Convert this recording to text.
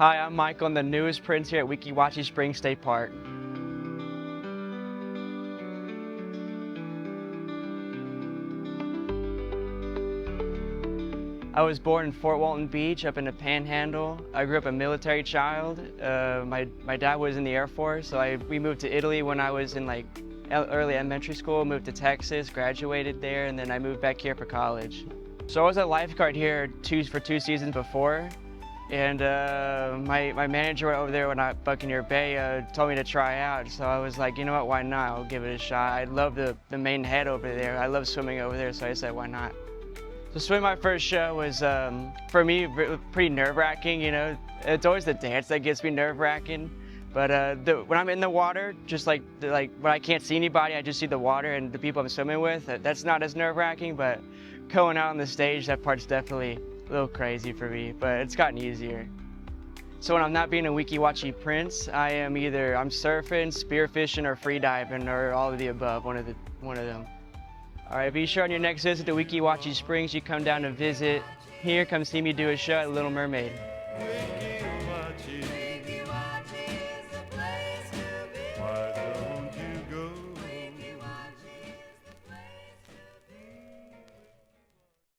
Hi, I'm Michael. I'm the newest prince here at Weeki Wachee Springs State Park. I was born in Fort Walton Beach up in the Panhandle. I grew up a military child. My dad was in the Air Force, so we moved to Italy when I was in early elementary school, moved to Texas, graduated there, and then I moved back here for college. So I was a lifeguard here for 2 seasons before, and my manager over there when I Buccaneer Bay told me to try out. So I was like, you know what, why not? I'll give it a shot. I love the main head over there. I love swimming over there, so I said, why not? So swimming my first show was, for me, pretty nerve-wracking, you know. It's always the dance that gets me nerve-wracking. But when I'm in the water, just like when I can't see anybody, I just see the water and the people I'm swimming with, that's not as nerve-wracking, but going out on the stage, that part's definitely a little crazy for me, but it's gotten easier. So when I'm not being a Weeki Wachee prince, I'm surfing, spearfishing, or freediving, or all of the above, one of them. All right, be sure on your next visit to Weeki Wachee Springs, you come down to visit here, come see me do a show at Little Mermaid.